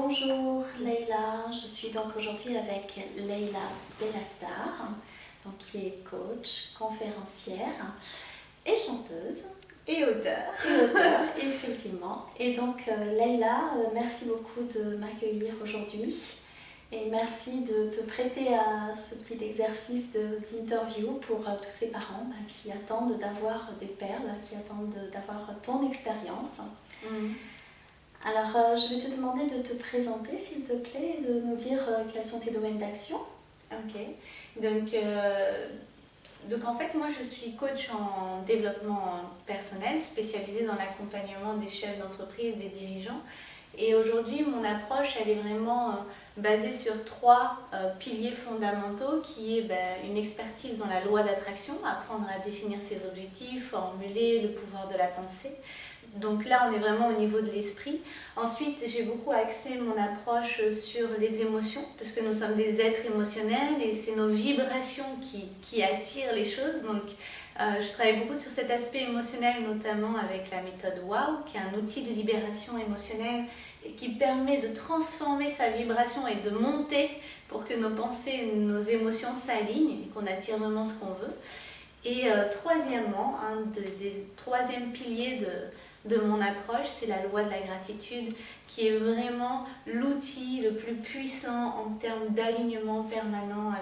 Bonjour Leïla, je suis donc aujourd'hui avec Leïla Belakdar, donc qui est coach, conférencière et chanteuse. Et auteur. Effectivement. Et donc Leïla, merci beaucoup de m'accueillir aujourd'hui et merci de te prêter à ce petit exercice d'interview pour tous ces parents qui attendent d'avoir des perles, qui attendent d'avoir ton expérience. Alors, je vais te demander de te présenter, s'il te plaît, et de nous dire quels sont tes domaines d'action. Ok. Donc en fait, moi je suis coach en développement personnel, spécialisée dans l'accompagnement des chefs d'entreprise, des dirigeants. Et aujourd'hui, mon approche, elle est vraiment basée sur trois piliers fondamentaux, qui est une expertise dans la loi d'attraction, apprendre à définir ses objectifs, formuler le pouvoir de la pensée. Donc là, on est vraiment au niveau de l'esprit. Ensuite, j'ai beaucoup axé mon approche sur les émotions, parce que nous sommes des êtres émotionnels et c'est nos vibrations qui attirent les choses. Donc, je travaille beaucoup sur cet aspect émotionnel, notamment avec la méthode WOW, qui est un outil de libération émotionnelle et qui permet de transformer sa vibration et de monter pour que nos pensées et nos émotions s'alignent et qu'on attire vraiment ce qu'on veut. Et troisièmement, un des troisièmes piliers de mon approche, c'est la loi de la gratitude, qui est vraiment l'outil le plus puissant en termes d'alignement permanent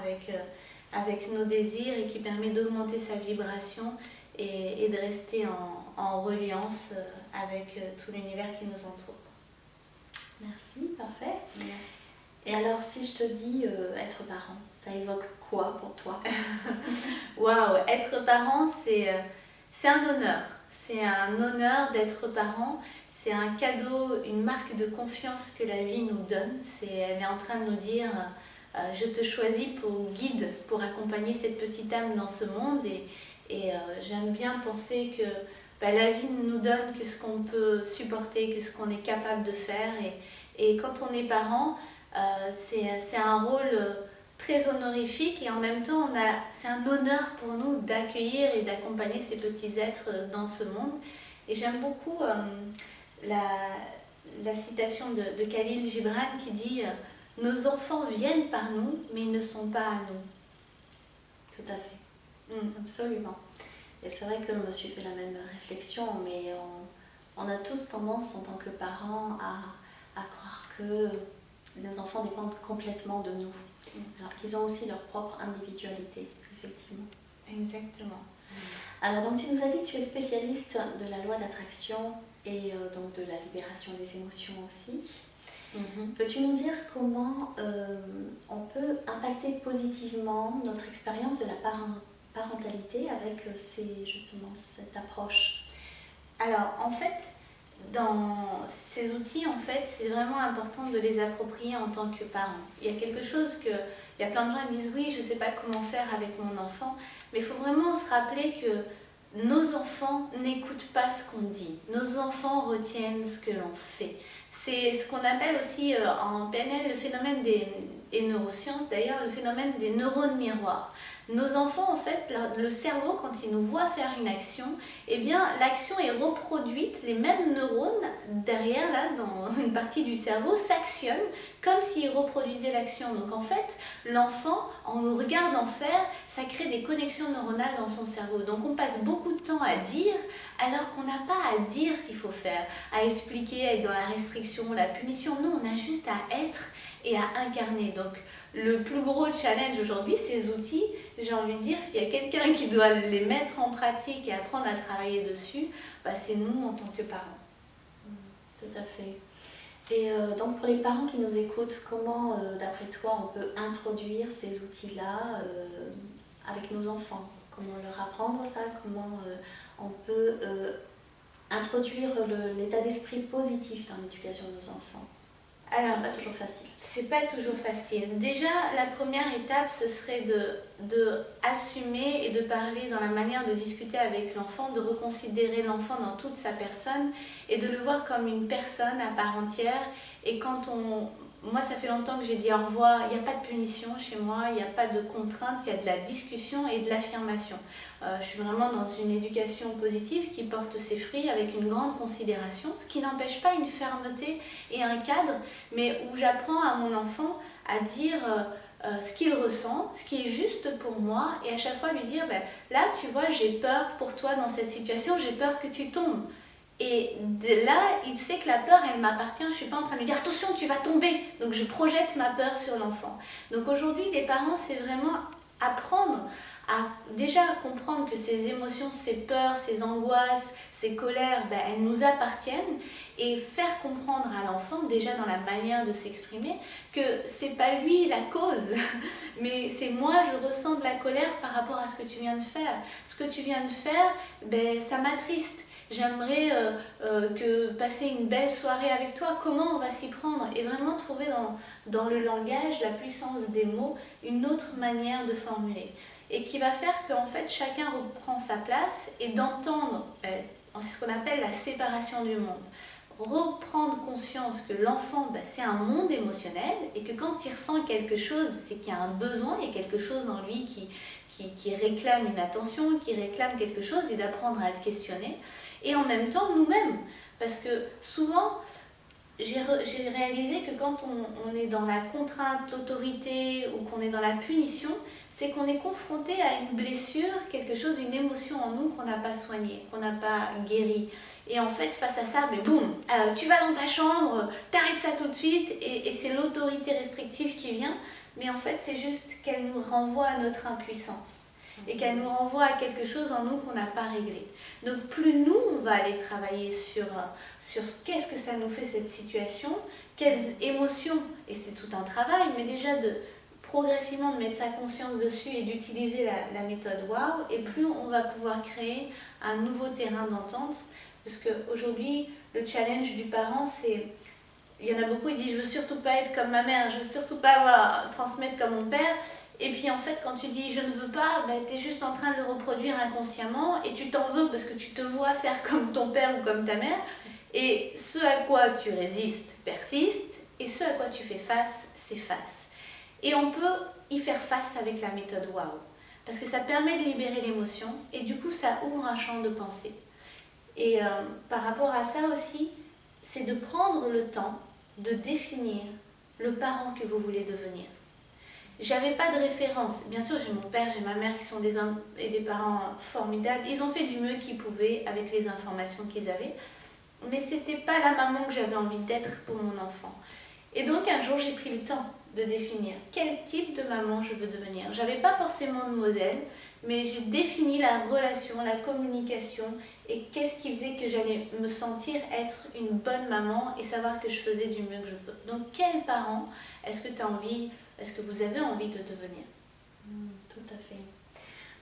avec nos désirs et qui permet d'augmenter sa vibration et de rester en reliance avec tout l'univers qui nous entoure. Merci, parfait. Merci. Et alors, si je te dis être parent, ça évoque quoi pour toi? Waouh, être parent, c'est un honneur. C'est un honneur d'être parent. C'est un cadeau, une marque de confiance que la vie nous donne. Elle est en train de nous dire je te choisis pour guide, pour accompagner cette petite âme dans ce monde. Et j'aime bien penser que la vie ne nous donne que ce qu'on peut supporter, que ce qu'on est capable de faire. Et quand on est parent, c'est un rôle très honorifique et en même temps c'est un honneur pour nous d'accueillir et d'accompagner ces petits êtres dans ce monde. Et j'aime beaucoup la citation de Khalil Gibran qui dit nos enfants viennent par nous mais ils ne sont pas à nous. Tout à fait, absolument. Et c'est vrai que je me suis fait la même réflexion, mais on a tous tendance en tant que parents à croire que les enfants dépendent complètement de nous, alors qu'ils ont aussi leur propre individualité, effectivement. Exactement. Alors, donc, tu nous as dit que tu es spécialiste de la loi d'attraction et donc de la libération des émotions aussi. Peux-tu nous dire comment on peut impacter positivement notre expérience de la parentalité avec justement cette approche? Alors, en fait, dans ces outils, en fait, c'est vraiment important de les approprier en tant que parent. Il y a quelque chose que... Il y a plein de gens qui disent « oui, je ne sais pas comment faire avec mon enfant », mais il faut vraiment se rappeler que nos enfants n'écoutent pas ce qu'on dit. Nos enfants retiennent ce que l'on fait. C'est ce qu'on appelle aussi en PNL le phénomène et neurosciences d'ailleurs, le phénomène des neurones miroirs. Nos enfants, en fait, le cerveau, quand il nous voit faire une action, eh bien, l'action est reproduite, les mêmes neurones, derrière, là, dans une partie du cerveau, s'actionnent comme s'ils reproduisaient l'action. Donc, en fait, l'enfant, en nous regardant faire, ça crée des connexions neuronales dans son cerveau. Donc, on passe beaucoup de temps à dire, alors qu'on n'a pas à dire ce qu'il faut faire, à expliquer, à être dans la restriction, la punition. Non, on a juste à être et à incarner. Donc, le plus gros challenge aujourd'hui, ces outils, j'ai envie de dire, s'il y a quelqu'un qui doit les mettre en pratique et apprendre à travailler dessus, c'est nous en tant que parents. Tout à fait. Et donc pour les parents qui nous écoutent, comment, d'après toi, on peut introduire ces outils-là avec nos enfants? Comment leur apprendre ça? Comment on peut introduire l'état d'esprit positif dans l'éducation de nos enfants? Alors, c'est pas toujours facile. C'est pas toujours facile. Déjà, la première étape, ce serait de assumer et de parler dans la manière de discuter avec l'enfant, de reconsidérer l'enfant dans toute sa personne et de le voir comme une personne à part entière. Et quand moi, ça fait longtemps que j'ai dit au revoir. Il n'y a pas de punition chez moi, il n'y a pas de contrainte, il y a de la discussion et de l'affirmation. Je suis vraiment dans une éducation positive qui porte ses fruits avec une grande considération, ce qui n'empêche pas une fermeté et un cadre, mais où j'apprends à mon enfant à dire ce qu'il ressent, ce qui est juste pour moi, et à chaque fois lui dire, ben, là, tu vois, j'ai peur pour toi dans cette situation, j'ai peur que tu tombes. Et de là, il sait que la peur, elle m'appartient. Je ne suis pas en train de lui dire attention, tu vas tomber. Donc je projette ma peur sur l'enfant. Donc aujourd'hui, les parents, c'est vraiment apprendre à déjà comprendre que ces émotions, ces peurs, ces angoisses, ces colères, ben, elles nous appartiennent, et faire comprendre à l'enfant, déjà dans la manière de s'exprimer, que c'est pas lui la cause, mais c'est moi, je ressens de la colère par rapport à ce que tu viens de faire. Ce que tu viens de faire, ben, ça m'attriste. J'aimerais que passer une belle soirée avec toi, comment on va s'y prendre? Et vraiment trouver dans le langage, la puissance des mots, une autre manière de formuler. Et qui va faire qu'en fait, chacun reprend sa place et d'entendre, c'est ce qu'on appelle la séparation du monde. Reprendre conscience que l'enfant, c'est un monde émotionnel et que quand il ressent quelque chose, c'est qu'il y a un besoin, il y a quelque chose dans lui qui réclame une attention, qui réclame quelque chose, et d'apprendre à le questionner. Et en même temps, nous-mêmes, parce que souvent, j'ai réalisé que quand on est dans la contrainte, l'autorité, ou qu'on est dans la punition, c'est qu'on est confronté à une blessure, quelque chose, une émotion en nous qu'on n'a pas soignée, qu'on n'a pas guérie. Et en fait, face à ça, mais boum, tu vas dans ta chambre, t'arrêtes ça tout de suite, et c'est l'autorité restrictive qui vient. Mais en fait, c'est juste qu'elle nous renvoie à notre impuissance. Et qu'elle nous renvoie à quelque chose en nous qu'on n'a pas réglé. Donc plus nous, on va aller travailler sur qu'est-ce que ça nous fait cette situation, quelles émotions, et c'est tout un travail, mais déjà progressivement de mettre sa conscience dessus et d'utiliser la méthode WOW, et plus on va pouvoir créer un nouveau terrain d'entente, parce qu'aujourd'hui, le challenge du parent, c'est... Il y en a beaucoup qui disent « je veux surtout pas être comme ma mère, je veux surtout pas transmettre comme mon père ». Et puis en fait, quand tu dis « je ne veux pas », tu es juste en train de le reproduire inconsciemment, et tu t'en veux parce que tu te vois faire comme ton père ou comme ta mère. Et ce à quoi tu résistes persiste, et ce à quoi tu fais face s'efface. Et on peut y faire face avec la méthode WOW, parce que ça permet de libérer l'émotion, et du coup ça ouvre un champ de pensée. Et par rapport à ça aussi, c'est de prendre le temps de définir le parent que vous voulez devenir. J'avais pas de référence. Bien sûr, j'ai mon père, j'ai ma mère qui sont des parents formidables. Ils ont fait du mieux qu'ils pouvaient avec les informations qu'ils avaient. Mais c'était pas la maman que j'avais envie d'être pour mon enfant. Et donc un jour, j'ai pris le temps de définir quel type de maman je veux devenir. J'avais pas forcément de modèle, mais j'ai défini la relation, la communication, et qu'est-ce qui faisait que j'allais me sentir être une bonne maman et savoir que je faisais du mieux que je peux. Donc quel parent est-ce que tu as envie, est-ce que vous avez envie de devenir? Tout à fait.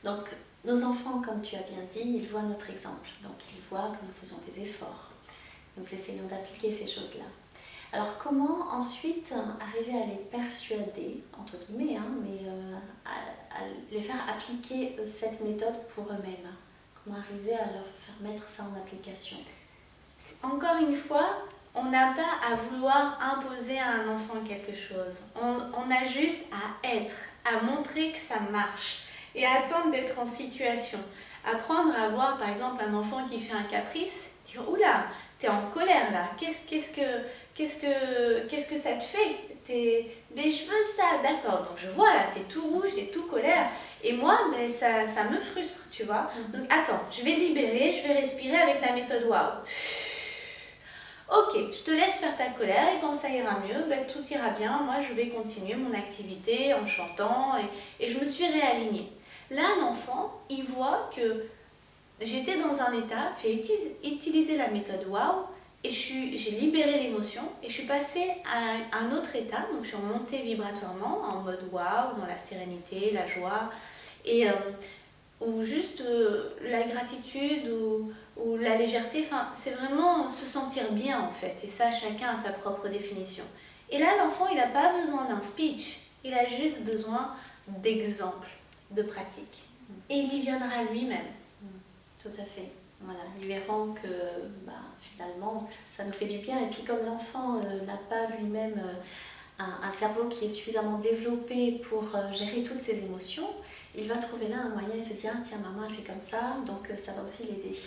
Donc nos enfants, comme tu as bien dit, ils voient notre exemple. Donc ils voient que nous faisons des efforts. Nous essayons d'appliquer ces choses-là. Alors comment ensuite arriver à les persuader, entre guillemets, mais à les faire appliquer cette méthode pour eux-mêmes? Comment arriver à leur faire mettre ça en application? Encore une fois, on n'a pas à vouloir imposer à un enfant quelque chose. On a juste à être, à montrer que ça marche et à attendre d'être en situation. Apprendre à voir par exemple un enfant qui fait un caprice, dire oula, t'es en colère là, qu'est-ce que ça te fait? Mais je veux ça, d'accord, donc je vois là, t'es tout rouge, t'es tout colère, et moi, ça me frustre, tu vois. Donc attends, je vais libérer, je vais respirer avec la méthode WOW. Ok, je te laisse faire ta colère, et quand ça ira mieux, tout ira bien, moi je vais continuer mon activité en chantant, et je me suis réalignée. Là, l'enfant, il voit que j'étais dans un état, j'ai utilisé la méthode WOW, et j'ai libéré l'émotion, et je suis passée à un autre état, donc je suis remontée vibratoirement, en mode WOW, dans la sérénité, la joie, et ou juste la gratitude, ou la légèreté, enfin, c'est vraiment se sentir bien en fait, et ça, chacun a sa propre définition. Et là, l'enfant, il n'a pas besoin d'un speech, il a juste besoin d'exemples, de pratiques, et il y viendra lui-même. Tout à fait. Voilà, ils verront que finalement ça nous fait du bien, et puis comme l'enfant n'a pas lui-même un cerveau qui est suffisamment développé pour gérer toutes ses émotions, il va trouver là un moyen et se dire, ah, tiens, maman, elle fait comme ça, donc ça va aussi l'aider.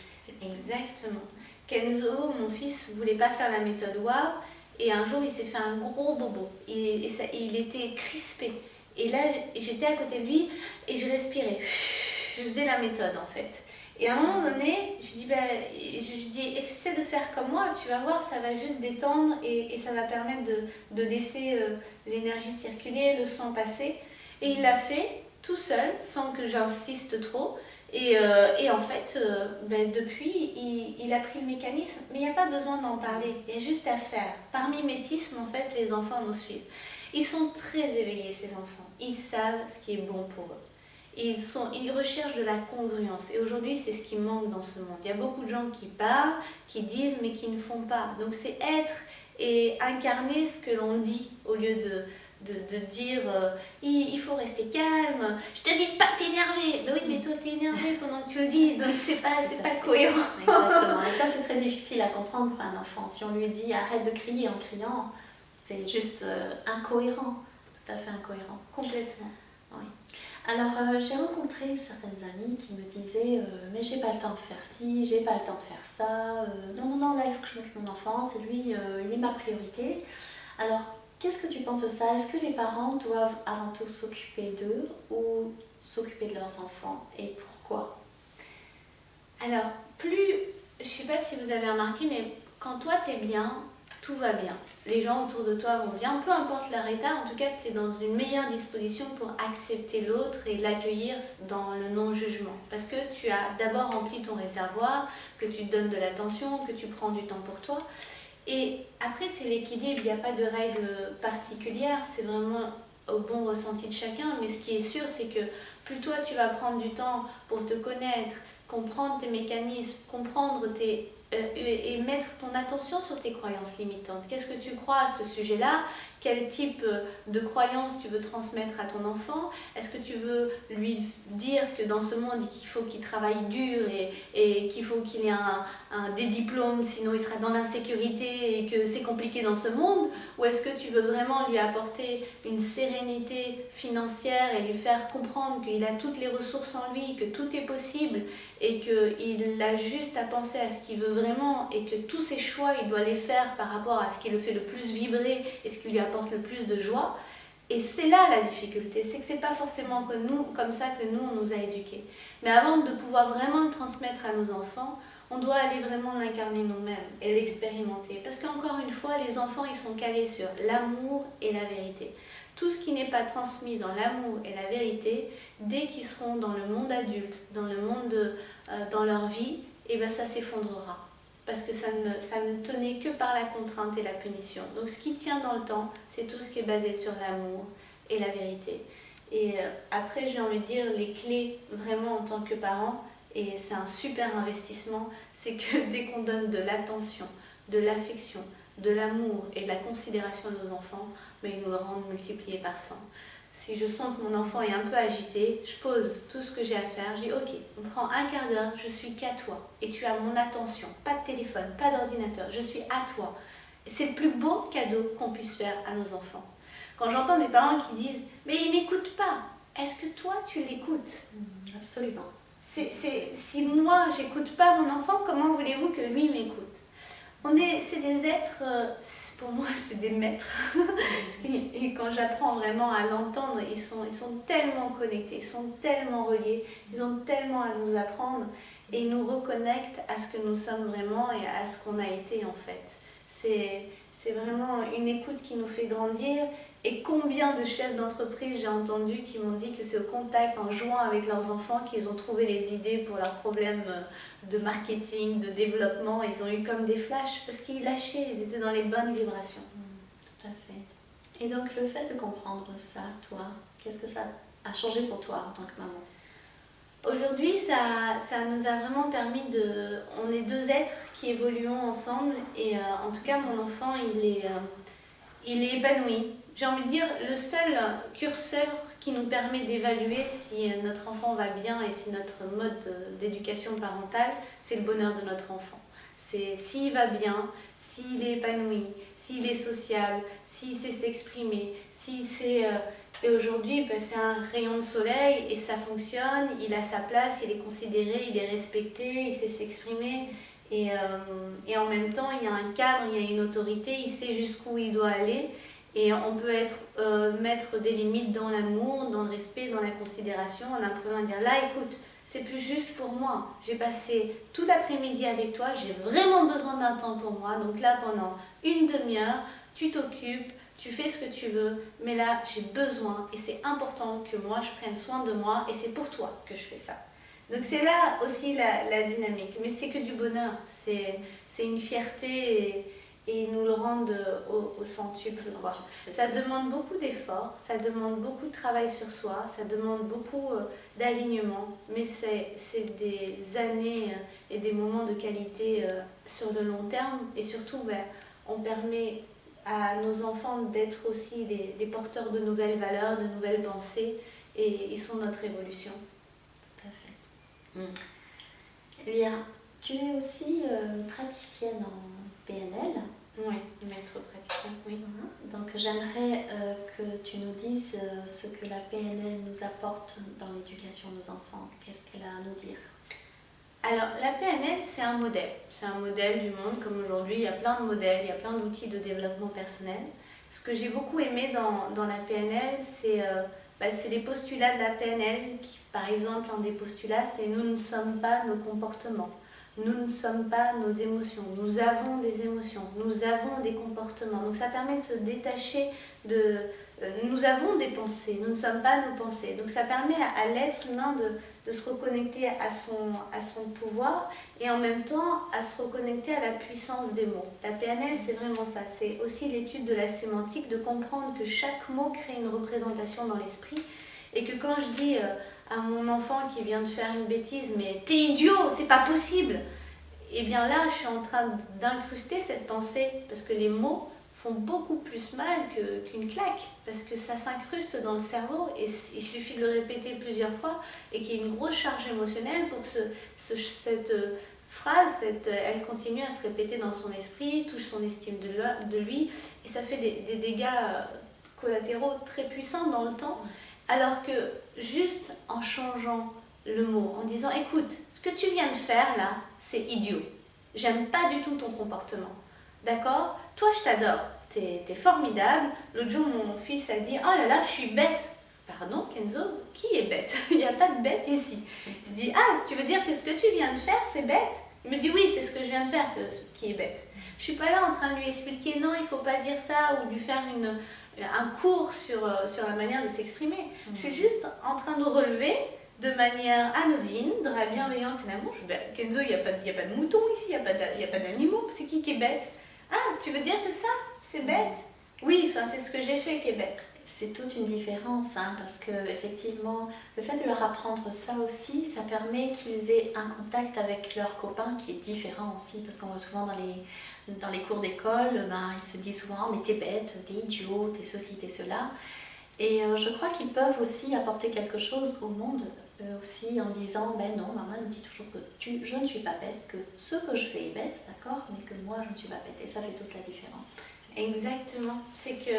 Exactement. Kenzo, mon fils, voulait pas faire la méthode WOW et un jour il s'est fait un gros bobo il était crispé. Et là j'étais à côté de lui et je respirais. Je faisais la méthode en fait. Et à un moment donné, je lui dis essaie de faire comme moi, tu vas voir, ça va juste détendre et ça va permettre de laisser l'énergie circuler, le sang passer. Et il l'a fait tout seul, sans que j'insiste trop. Et en fait, depuis, il a pris le mécanisme, mais il n'y a pas besoin d'en parler, il y a juste à faire. Par mimétisme, en fait, les enfants nous suivent. Ils sont très éveillés, ces enfants. Ils savent ce qui est bon pour eux. Ils recherchent de la congruence. Et aujourd'hui, c'est ce qui manque dans ce monde. Il y a beaucoup de gens qui parlent, qui disent, mais qui ne font pas. Donc c'est être et incarner ce que l'on dit, au lieu de dire il faut rester calme, je te dis de pas t'énerver. Mais oui, mais toi t'es énervé pendant que tu le dis, donc c'est pas cohérent. Exactement, et ça c'est très difficile à comprendre pour un enfant. Si on lui dit arrête de crier en criant, c'est juste incohérent, tout à fait incohérent. Complètement. Oui. Alors j'ai rencontré certaines amies qui me disaient mais j'ai pas le temps de faire ci, j'ai pas le temps de faire ça, non, là il faut que je m'occupe de mon enfant, c'est lui, il est ma priorité. Alors qu'est-ce que tu penses de ça? Est-ce que les parents doivent avant tout s'occuper d'eux ou s'occuper de leurs enfants? Et pourquoi? Alors, je sais pas si vous avez remarqué, mais quand toi t'es bien, tout va bien. Les gens autour de toi vont bien, peu importe leur état, en tout cas tu es dans une meilleure disposition pour accepter l'autre et l'accueillir dans le non-jugement. Parce que tu as d'abord rempli ton réservoir, que tu te donnes de l'attention, que tu prends du temps pour toi. Et après, c'est l'équilibre, il n'y a pas de règle particulière, c'est vraiment au bon ressenti de chacun. Mais ce qui est sûr, c'est que plus toi, tu vas prendre du temps pour te connaître, comprendre tes mécanismes, comprendre et mettre ton attention sur tes croyances limitantes. Qu'est-ce que tu crois à ce sujet-là? Quel type de croyances tu veux transmettre à ton enfant? Est-ce que tu veux lui dire que dans ce monde, il faut qu'il travaille dur et qu'il faut qu'il ait des diplômes, sinon il sera dans l'insécurité et que c'est compliqué dans ce monde? Ou est-ce que tu veux vraiment lui apporter une sérénité financière et lui faire comprendre qu'il a toutes les ressources en lui, que tout est possible et qu'il a juste à penser à ce qu'il veut vraiment et que tous ses choix, il doit les faire par rapport à ce qui le fait le plus vibrer et ce qui lui apporte le plus de joie? Et c'est là la difficulté, c'est que c'est pas forcément comme ça que nous, on nous a éduqués. Mais avant de pouvoir vraiment le transmettre à nos enfants, on doit aller vraiment l'incarner nous-mêmes et l'expérimenter. Parce qu'encore une fois, les enfants, ils sont calés sur l'amour et la vérité. Tout ce qui n'est pas transmis dans l'amour et la vérité, dès qu'ils seront dans le monde adulte, dans le monde, dans leur vie, et ben ça s'effondrera. Parce que ça ne tenait que par la contrainte et la punition. Donc ce qui tient dans le temps, c'est tout ce qui est basé sur l'amour et la vérité. Et après, j'ai envie de dire, les clés vraiment en tant que parent, et c'est un super investissement, c'est que dès qu'on donne de l'attention, de l'affection, de l'amour et de la considération à nos enfants, mais ils nous le rendent multiplié par 100. Si je sens que mon enfant est un peu agité, je pose tout ce que j'ai à faire, je dis ok, on prend un quart d'heure, je suis qu'à toi et tu as mon attention, pas de téléphone, pas d'ordinateur, je suis à toi. C'est le plus beau cadeau qu'on puisse faire à nos enfants. Quand j'entends des parents qui disent mais il m'écoute pas, est-ce que toi tu l'écoutes? Absolument. Si moi j'écoute pas mon enfant, comment voulez-vous que lui m'écoute? C'est des êtres, pour moi c'est des maîtres. Et quand j'apprends vraiment à l'entendre, ils sont tellement connectés, ils sont tellement reliés, ils ont tellement à nous apprendre et ils nous reconnectent à ce que nous sommes vraiment et à ce qu'on a été en fait. C'est vraiment une écoute qui nous fait grandir. Et combien de chefs d'entreprise j'ai entendu qui m'ont dit que c'est au contact, en jouant avec leurs enfants, qu'ils ont trouvé les idées pour leurs problèmes de marketing, de développement. Ils ont eu comme des flashs parce qu'ils lâchaient, ils étaient dans les bonnes vibrations. Tout à fait. Et donc le fait de comprendre ça, toi, qu'est-ce que ça a changé pour toi en tant que maman? Aujourd'hui, ça nous a vraiment permis de... On est deux êtres qui évoluons ensemble et en tout cas mon enfant il est épanoui. J'ai envie de dire, le seul curseur qui nous permet d'évaluer si notre enfant va bien et si notre mode d'éducation parentale, c'est le bonheur de notre enfant. C'est s'il va bien, s'il est épanoui, s'il est sociable, s'il sait s'exprimer, s'il sait... Et aujourd'hui, c'est un rayon de soleil et ça fonctionne, il a sa place, il est considéré, il est respecté, il sait s'exprimer. Et en même temps, il y a un cadre, il y a une autorité, il sait jusqu'où il doit aller. Et on peut mettre des limites dans l'amour, dans le respect, dans la considération, en apprenant à dire là, écoute, c'est plus juste pour moi. J'ai passé tout l'après-midi avec toi, j'ai vraiment besoin d'un temps pour moi. Donc là, pendant une demi-heure, tu t'occupes, tu fais ce que tu veux, mais là, j'ai besoin et c'est important que moi, je prenne soin de moi et c'est pour toi que je fais ça. Donc c'est là aussi la dynamique. Mais c'est que du bonheur, c'est une fierté et ils nous le rendent au centuple. Ça demande beaucoup d'efforts, ça demande beaucoup de travail sur soi, ça demande beaucoup d'alignement, mais c'est des années et des moments de qualité sur le long terme. Et surtout, on permet à nos enfants d'être aussi les porteurs de nouvelles valeurs, de nouvelles pensées, et ils sont notre évolution. Tout à fait. Elvira, tu es aussi praticienne en PNL. Oui, maître praticien, oui. Donc j'aimerais que tu nous dises ce que la PNL nous apporte dans l'éducation de nos enfants. Qu'est-ce qu'elle a à nous dire? Alors, la PNL, c'est un modèle. C'est un modèle du monde, comme aujourd'hui, il y a plein de modèles, il y a plein d'outils de développement personnel. Ce que j'ai beaucoup aimé dans la PNL, c'est les postulats de la PNL, qui, par exemple, un des postulats, c'est « nous ne sommes pas nos comportements ». Nous ne sommes pas nos émotions, nous avons des émotions, nous avons des comportements. Donc ça permet de se détacher de... nous avons des pensées, nous ne sommes pas nos pensées. Donc ça permet à l'être humain de se reconnecter à son pouvoir et en même temps à se reconnecter à la puissance des mots. La PNL, c'est vraiment ça. C'est aussi l'étude de la sémantique, de comprendre que chaque mot crée une représentation dans l'esprit et que quand je dis... à mon enfant qui vient de faire une bêtise, mais t'es idiot, c'est pas possible. Et bien là, je suis en train d'incruster cette pensée, parce que les mots font beaucoup plus mal qu'une claque, parce que ça s'incruste dans le cerveau, et il suffit de le répéter plusieurs fois, et qu'il y ait une grosse charge émotionnelle pour que cette phrase, elle continue à se répéter dans son esprit, touche son estime de lui, et ça fait des dégâts collatéraux très puissants dans le temps. Alors que juste en changeant le mot, en disant « Écoute, ce que tu viens de faire là, c'est idiot. J'aime pas du tout ton comportement. D'accord? Toi, je t'adore. T'es formidable. L'autre jour, mon fils a dit « Oh là là, je suis bête. » Pardon, Kenzo, qui est bête? Il n'y a pas de bête ici. Je dis « Ah, tu veux dire que ce que tu viens de faire, c'est bête ?» Il me dit « Oui, c'est ce que je viens de faire qui est bête. » Je suis pas là en train de lui expliquer « Non, il faut pas dire ça » ou de lui faire un cours sur la manière de s'exprimer. Je suis juste en train de relever de manière anodine, de la bienveillance et l'amour. Kenzo, il n'y a pas de moutons ici, il n'y a pas d'animaux. C'est qui est bête? Ah, tu veux dire que ça, c'est bête? Oui, c'est ce que j'ai fait qui est bête. C'est toute une différence, parce que effectivement, le fait de leur apprendre ça aussi, ça permet qu'ils aient un contact avec leurs copains qui est différent aussi, parce qu'on voit souvent dans les cours d'école, ils se disent souvent « mais t'es bête, t'es idiot, t'es ceci, t'es cela ». Et je crois qu'ils peuvent aussi apporter quelque chose au monde, aussi en disant « non, maman me dit toujours que je ne suis pas bête, que ce que je fais est bête, d'accord, mais que moi je ne suis pas bête ». Et ça fait toute la différence. Exactement. C'est que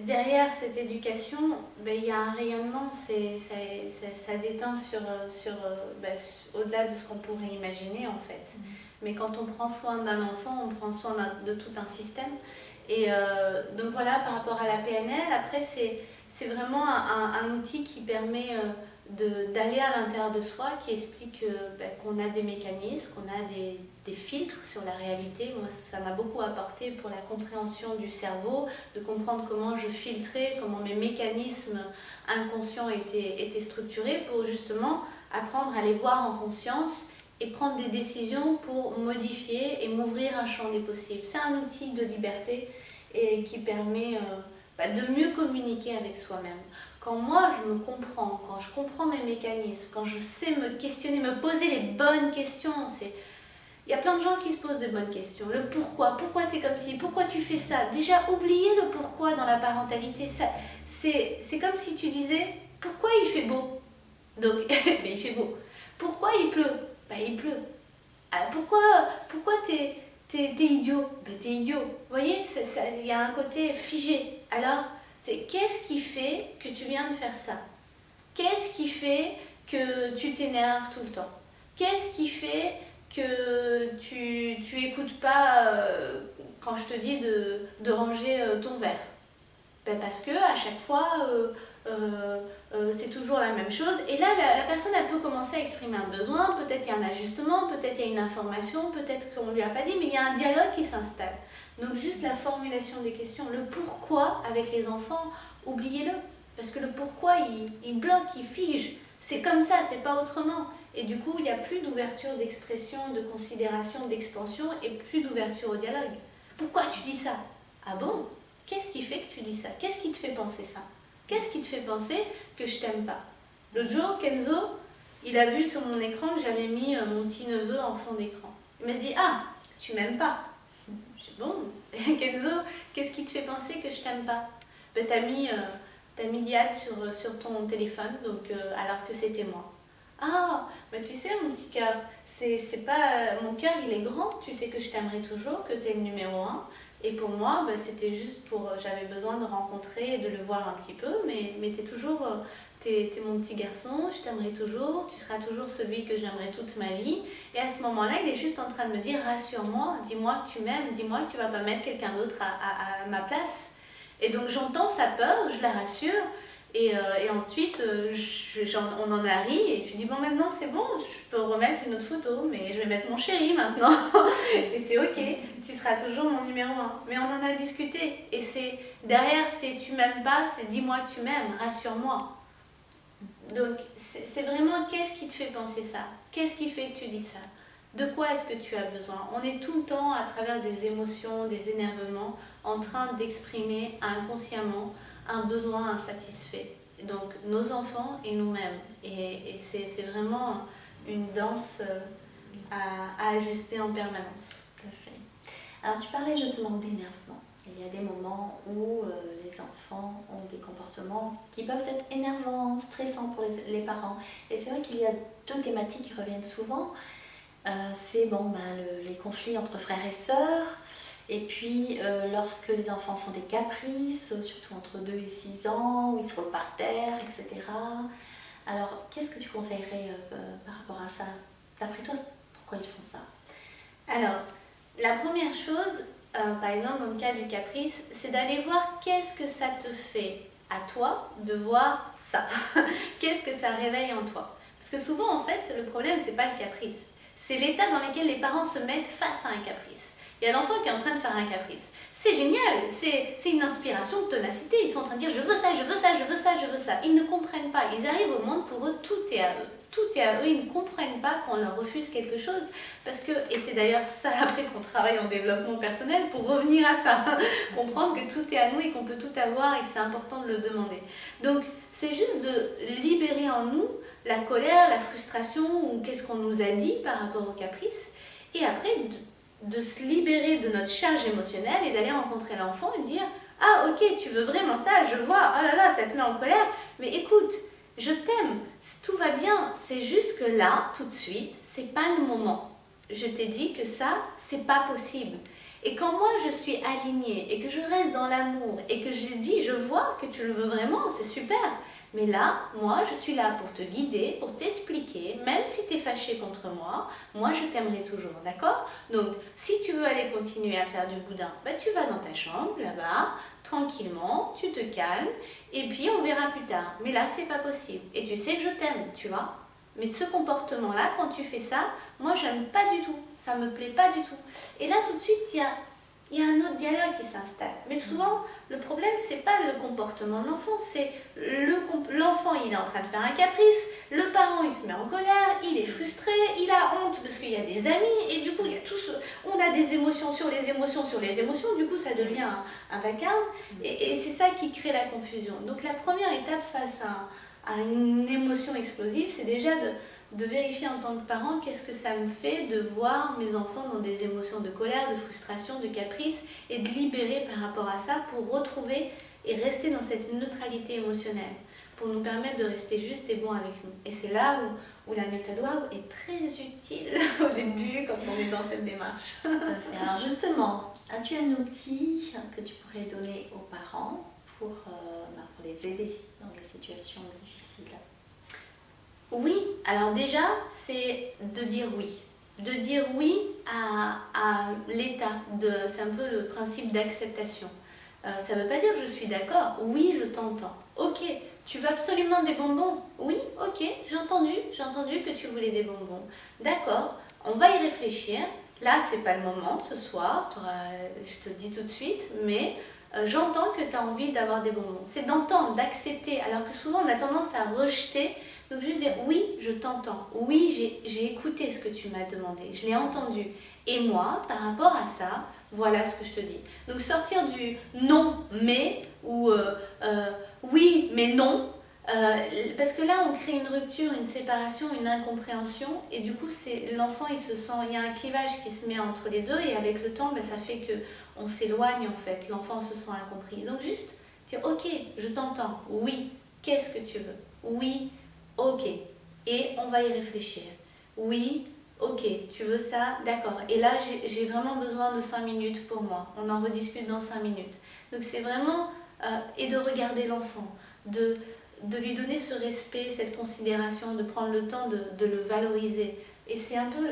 derrière cette éducation, il y a un rayonnement, ça déteint au-delà de ce qu'on pourrait imaginer en fait. Mais quand on prend soin d'un enfant, on prend soin de tout un système. Et donc voilà, par rapport à la PNL, après c'est vraiment un outil qui permet d'aller à l'intérieur de soi, qui explique qu'on a des mécanismes, qu'on a des filtres sur la réalité. Moi, ça m'a beaucoup apporté pour la compréhension du cerveau, de comprendre comment je filtrais, comment mes mécanismes inconscients étaient structurés pour justement apprendre à les voir en conscience et prendre des décisions pour modifier et m'ouvrir un champ des possibles. C'est un outil de liberté et qui permet de mieux communiquer avec soi-même. Quand moi je me comprends, quand je comprends mes mécanismes, quand je sais me questionner, me poser les bonnes questions, il y a plein de gens qui se posent de bonnes questions. Le pourquoi c'est comme si, pourquoi tu fais ça? Déjà, oublier le pourquoi dans la parentalité, c'est comme si tu disais, pourquoi il fait beau? Donc, il fait beau. Pourquoi il pleut? Il pleut. Pourquoi t'es idiot. Ben, t'es idiot. Vous voyez, il y a un côté figé. Alors, qu'est-ce qui fait que tu viens de faire ça? Qu'est-ce qui fait que tu t'énerves tout le temps? Qu'est-ce qui fait que tu écoutes pas quand je te dis de ranger ton verre? Ben parce que à chaque fois, c'est toujours la même chose. Et là, la personne, elle peut commencer à exprimer un besoin. Peut-être il y a un ajustement, peut-être il y a une information, peut-être qu'on ne lui a pas dit, mais il y a un dialogue qui s'installe. Donc juste la formulation des questions, le pourquoi avec les enfants, oubliez-le. Parce que le pourquoi, il bloque, il fige. C'est comme ça, c'est pas autrement. Et du coup, il n'y a plus d'ouverture d'expression, de considération, d'expansion et plus d'ouverture au dialogue. Pourquoi tu dis ça? Ah bon? Qu'est-ce qui fait que tu dis ça? Qu'est-ce qui te fait penser ça? Qu'est-ce qui te fait penser que je t'aime pas? L'autre jour, Kenzo, il a vu sur mon écran que j'avais mis mon petit-neveu en fond d'écran. Il m'a dit, ah, tu m'aimes pas? Je dis, bon, Kenzo, qu'est-ce qui te fait penser que je t'aime pas? Ben, t'as mis Diane sur ton téléphone, donc, alors que c'était moi. Ah, ben tu sais, mon petit cœur, c'est pas, mon cœur il est grand, tu sais que je t'aimerai toujours, que tu es le numéro 1. Et pour moi, ben, c'était juste j'avais besoin de rencontrer et de le voir un petit peu, mais t'es toujours, t'es mon petit garçon, je t'aimerai toujours, tu seras toujours celui que j'aimerai toute ma vie. Et à ce moment-là, il est juste en train de me dire, rassure-moi, dis-moi que tu m'aimes, dis-moi que tu vas pas mettre quelqu'un d'autre à ma place. Et donc j'entends sa peur, je la rassure, et ensuite on en a ri, et je lui dis, bon maintenant c'est bon, je peux remettre une autre photo, mais je vais mettre mon chéri maintenant. Et c'est ok, tu seras toujours mon numéro 1. Mais on en a discuté, et derrière c'est tu m'aimes pas, c'est dis-moi que tu m'aimes, rassure-moi. Donc c'est vraiment qu'est-ce qui te fait penser ça? Qu'est-ce qui fait que tu dis ça? De quoi est-ce que tu as besoin? On est tout le temps à travers des émotions, des énervements, en train d'exprimer inconsciemment un besoin insatisfait. Donc nos enfants et nous-mêmes. Et c'est vraiment une danse à ajuster en permanence. Tout à fait. Alors tu parlais justement d'énervement. Il y a des moments où les enfants ont des comportements qui peuvent être énervants, stressants pour les parents. Et c'est vrai qu'il y a deux thématiques qui reviennent souvent. C'est les conflits entre frères et sœurs, et puis lorsque les enfants font des caprices, surtout entre 2 et 6 ans, où ils se roulent par terre, etc. Alors, qu'est-ce que tu conseillerais par rapport à ça? D'après toi, pourquoi ils font ça? Alors, la première chose, par exemple dans le cas du caprice, c'est d'aller voir qu'est-ce que ça te fait à toi de voir ça. Qu'est-ce que ça réveille en toi? Parce que souvent, en fait, le problème, c'est pas le caprice. C'est l'état dans lequel les parents se mettent face à un caprice. Il y a l'enfant qui est en train de faire un caprice. C'est génial, c'est une inspiration de ténacité. Ils sont en train de dire je veux ça, je veux ça, je veux ça, je veux ça. Ils ne comprennent pas. Ils arrivent au monde, pour eux, tout est à eux. Tout est à eux, ils ne comprennent pas qu'on leur refuse quelque chose. Et c'est d'ailleurs ça après qu'on travaille en développement personnel pour revenir à ça. Comprendre que tout est à nous et qu'on peut tout avoir et que c'est important de le demander. Donc c'est juste de libérer en nous la colère, la frustration ou qu'est-ce qu'on nous a dit par rapport au caprice. Et après de se libérer de notre charge émotionnelle et d'aller rencontrer l'enfant et dire « Ah ok, tu veux vraiment ça, je vois, oh là là, ça te met en colère, mais écoute, je t'aime, tout va bien, c'est juste que là, tout de suite, c'est pas le moment. Je t'ai dit que ça, c'est pas possible. Et quand moi je suis alignée et que je reste dans l'amour et que je dis, je vois que tu le veux vraiment, c'est super. Mais là, moi, je suis là pour te guider, pour t'expliquer, même si tu es fâché contre moi je t'aimerai toujours, d'accord? Donc, si tu veux aller continuer à faire du boudin, bah, tu vas dans ta chambre, là-bas, tranquillement, tu te calmes, et puis on verra plus tard. Mais là, c'est pas possible. Et tu sais que je t'aime, tu vois? Mais ce comportement-là, quand tu fais ça, moi, j'aime pas du tout. Ça me plaît pas du tout. Et là, tout de suite, il y a un autre dialogue qui s'installe. Mais souvent, le problème, c'est pas le comportement de l'enfant, c'est l'enfant, il est en train de faire un caprice, le parent, il se met en colère, il est frustré, il a honte parce qu'il y a des amis, et du coup, il y a on a des émotions sur les émotions sur les émotions, du coup, ça devient un vacarme, et c'est ça qui crée la confusion. Donc, la première étape face à une émotion explosive, c'est déjà de vérifier en tant que parent qu'est-ce que ça me fait de voir mes enfants dans des émotions de colère, de frustration, de caprice et de libérer par rapport à ça pour retrouver et rester dans cette neutralité émotionnelle pour nous permettre de rester juste et bon avec nous. Et c'est là où où la méthode WOW est très utile au début quand on est dans cette démarche. Tout à fait. Alors justement, as-tu un outil que tu pourrais donner aux parents pour les aider dans des situations difficiles? Oui, alors déjà, c'est de dire oui. De dire oui à l'état. C'est un peu le principe d'acceptation. Ça ne veut pas dire je suis d'accord. Oui, je t'entends. Ok, tu veux absolument des bonbons? Oui, ok, j'ai entendu que tu voulais des bonbons. D'accord, on va y réfléchir. Là, c'est pas le moment ce soir, je te dis tout de suite, mais j'entends que tu as envie d'avoir des bonbons. C'est d'entendre, d'accepter, alors que souvent on a tendance à rejeter. Donc juste dire oui, je t'entends. Oui, j'ai écouté ce que tu m'as demandé, je l'ai entendu. Et moi, par rapport à ça, voilà ce que je te dis. Donc sortir du non, mais ou oui, mais non. Parce que là, on crée une rupture, une séparation, une incompréhension. Et du coup, l'enfant, il se sent, il y a un clivage qui se met entre les deux. Et avec le temps, ça fait qu'on s'éloigne en fait. L'enfant se sent incompris. Donc juste dire, ok, je t'entends. Oui, qu'est-ce que tu veux? Oui, ok. Et on va y réfléchir. Oui, ok, tu veux ça? D'accord. Et là, j'ai vraiment besoin de 5 minutes pour moi. On en rediscute dans 5 minutes. Donc c'est vraiment... et de regarder l'enfant, de lui donner ce respect, cette considération, de prendre le temps de le valoriser. Et c'est un peu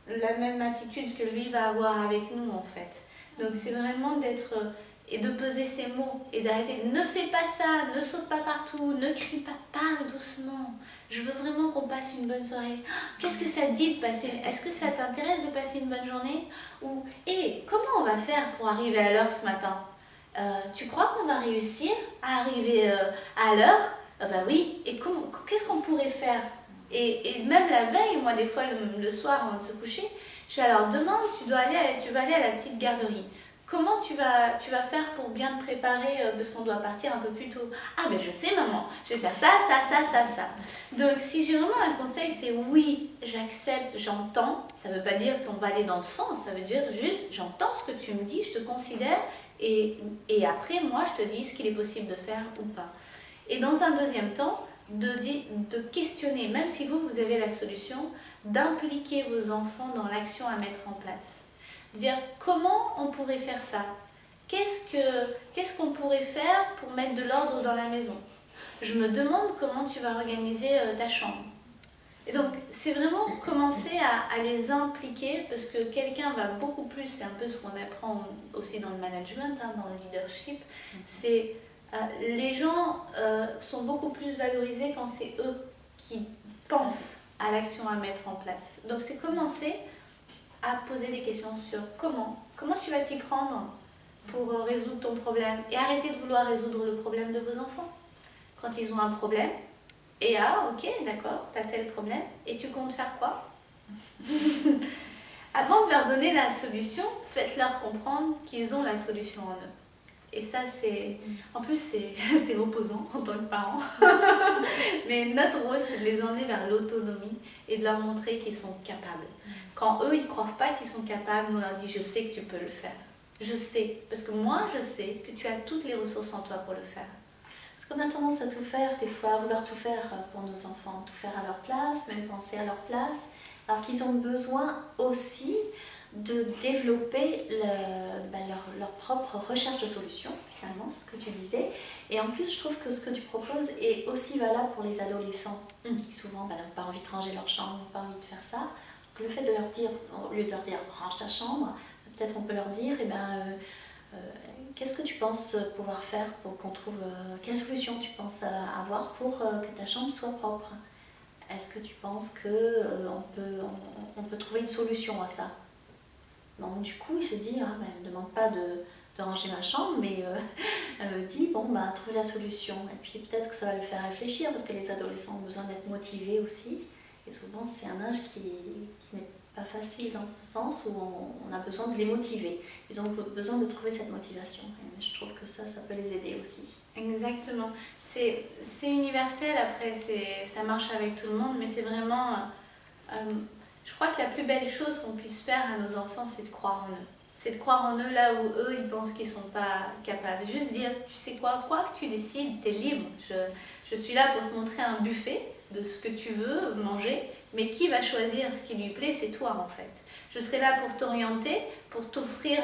la même attitude que lui va avoir avec nous en fait. Donc c'est vraiment d'être... et de peser ses mots et d'arrêter. Ne fais pas ça, ne saute pas partout, ne crie pas, parle doucement. Je veux vraiment qu'on passe une bonne soirée. Qu'est-ce que ça te dit de passer? Est-ce que ça t'intéresse de passer une bonne journée? Ou, hé, comment on va faire pour arriver à l'heure ce matin? Tu crois qu'on va réussir à arriver à l'heure? Bah oui, et qu'est-ce qu'on pourrait faire? Et même la veille, moi des fois le soir avant de se coucher, je fais alors demain tu vas aller à la petite garderie. Comment tu vas faire pour bien te préparer parce qu'on doit partir un peu plus tôt? Ah mais je sais maman, je vais faire ça, ça, ça, ça, ça. Donc si j'ai vraiment un conseil, c'est oui, j'accepte, j'entends. Ça ne veut pas dire qu'on va aller dans le sens, ça veut dire juste j'entends ce que tu me dis, je te considère et après moi je te dis ce qu'il est possible de faire ou pas. Et dans un deuxième temps, de questionner, même si vous avez la solution, d'impliquer vos enfants dans l'action à mettre en place. Dire comment on pourrait faire ça? Qu'est-ce qu'on pourrait faire pour mettre de l'ordre dans la maison? Je me demande comment tu vas organiser ta chambre. Et donc, c'est vraiment commencer à les impliquer parce que quelqu'un va beaucoup plus, c'est un peu ce qu'on apprend aussi dans le management, dans le leadership, c'est les gens sont beaucoup plus valorisés quand c'est eux qui pensent à l'action à mettre en place. Donc, c'est commencer à poser des questions sur comment tu vas t'y prendre pour résoudre ton problème et arrêter de vouloir résoudre le problème de vos enfants. Quand ils ont un problème, et ok, d'accord, t'as tel problème, et tu comptes faire quoi? Avant de leur donner la solution, faites-leur comprendre qu'ils ont la solution en eux. Et ça, en plus, c'est reposant en tant que parent. Mais notre rôle, c'est de les emmener vers l'autonomie et de leur montrer qu'ils sont capables. Quand eux, ils ne croient pas qu'ils sont capables, nous leur dit je sais que tu peux le faire. Je sais, parce que moi, je sais que tu as toutes les ressources en toi pour le faire. Parce qu'on a tendance à tout faire, des fois, à vouloir tout faire pour nos enfants, tout faire à leur place, même penser à leur place, alors qu'ils ont besoin aussi de développer leur propre recherche de solutions, finalement, c'est ce que tu disais. Et en plus, je trouve que ce que tu proposes est aussi valable pour les adolescents, qui souvent n'ont pas envie de ranger leur chambre, n'ont pas envie de faire ça. Donc, le fait de leur dire, au lieu de leur dire « range ta chambre », peut-être on peut leur dire qu'est-ce que tu penses pouvoir faire pour qu'on trouve... quelle solution tu penses avoir pour que ta chambre soit propre? Est-ce que tu penses qu'on peut trouver une solution à ça? Donc du coup, il se dit, ne me demande pas de ranger ma chambre, mais dit, trouve la solution. Et puis peut-être que ça va le faire réfléchir, parce que les adolescents ont besoin d'être motivés aussi. Et souvent, c'est un âge qui n'est pas facile dans ce sens où on a besoin de les motiver. Ils ont besoin de trouver cette motivation. Et je trouve que ça peut les aider aussi. Exactement. C'est universel, après, ça marche avec tout le monde, mais c'est vraiment... je crois que la plus belle chose qu'on puisse faire à nos enfants, c'est de croire en eux. C'est de croire en eux là où eux, ils pensent qu'ils ne sont pas capables. Juste dire, tu sais quoi que tu décides, tu es libre. Je suis là pour te montrer un buffet de ce que tu veux manger. Mais qui va choisir ce qui lui plaît, c'est toi en fait. Je serai là pour t'orienter, pour t'offrir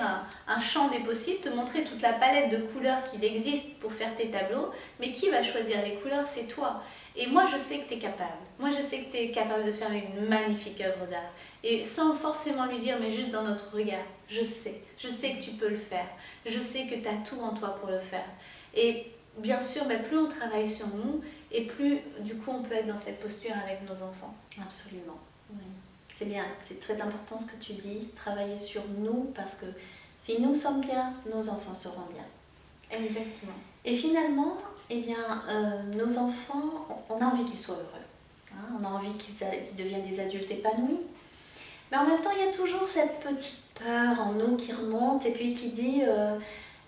un champ des possibles, te montrer toute la palette de couleurs qu'il existe pour faire tes tableaux. Mais qui va choisir les couleurs, c'est toi. Et moi, je sais que tu es capable. Moi, je sais que tu es capable de faire une magnifique œuvre d'art. Et sans forcément lui dire, mais juste dans notre regard, je sais que tu peux le faire. Je sais que tu as tout en toi pour le faire. Et bien sûr, plus on travaille sur nous, et plus du coup on peut être dans cette posture avec nos enfants. Absolument. Oui. C'est bien, c'est très important ce que tu dis, travailler sur nous, parce que si nous sommes bien, nos enfants seront bien. Exactement. Et finalement, eh bien, nos enfants, on a envie qu'ils soient heureux. Hein, on a envie qu'ils deviennent des adultes épanouis. Mais en même temps, il y a toujours cette petite peur en nous qui remonte et puis qui dit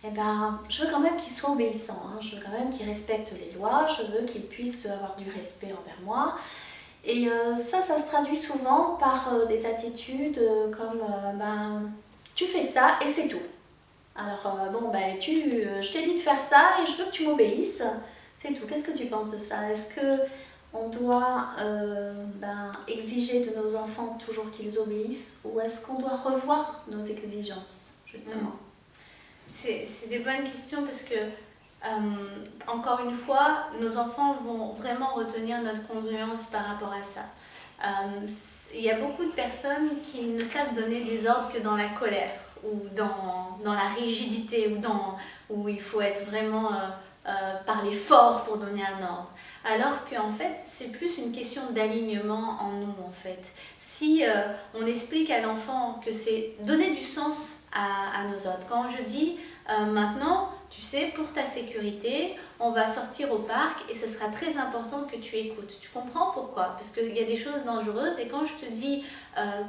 eh ben, je veux quand même qu'ils soient obéissants, hein, je veux quand même qu'ils respectent les lois, je veux qu'ils puissent avoir du respect envers moi. Et ça se traduit souvent par des attitudes comme tu fais ça et c'est tout. Alors je t'ai dit de faire ça et je veux que tu m'obéisses, c'est tout. Qu'est-ce que tu penses de ça? Est-ce qu'on doit exiger de nos enfants toujours qu'ils obéissent, ou est-ce qu'on doit revoir nos exigences, justement? C'est des bonnes questions parce que, encore une fois, nos enfants vont vraiment retenir notre congruence par rapport à ça. Il y a beaucoup de personnes qui ne savent donner des ordres que dans la colère ou dans la rigidité où il faut être vraiment parler fort pour donner un ordre. Alors qu'en fait, c'est plus une question d'alignement en nous, en fait. Si on explique à l'enfant que c'est donner du sens à nos ordres. Quand je dis maintenant, tu sais, pour ta sécurité, on va sortir au parc et ce sera très important que tu écoutes. Tu comprends pourquoi? Parce qu'il y a des choses dangereuses et quand je te dis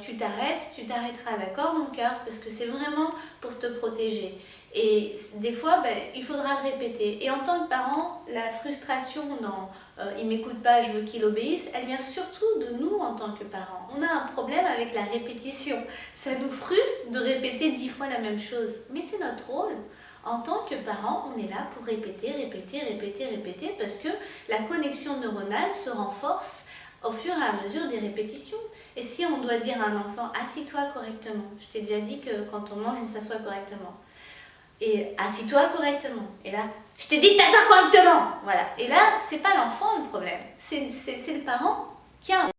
tu t'arrêteras, d'accord mon cœur? Parce que c'est vraiment pour te protéger. Et des fois, il faudra le répéter. Et en tant que parent, la frustration dans il ne m'écoute pas, je veux qu'il obéisse, elle vient surtout de nous en tant que parents. On a un problème avec la répétition. Ça nous frustre de répéter 10 fois la même chose. Mais c'est notre rôle. En tant que parent, on est là pour répéter, parce que la connexion neuronale se renforce au fur et à mesure des répétitions. Et si on doit dire à un enfant, assis-toi correctement, je t'ai déjà dit que quand on mange, on s'assoit correctement. Et assis-toi correctement. Et là, je t'ai dit de t'asseoir correctement. Voilà. Et là, c'est pas l'enfant le problème. C'est le parent qui a un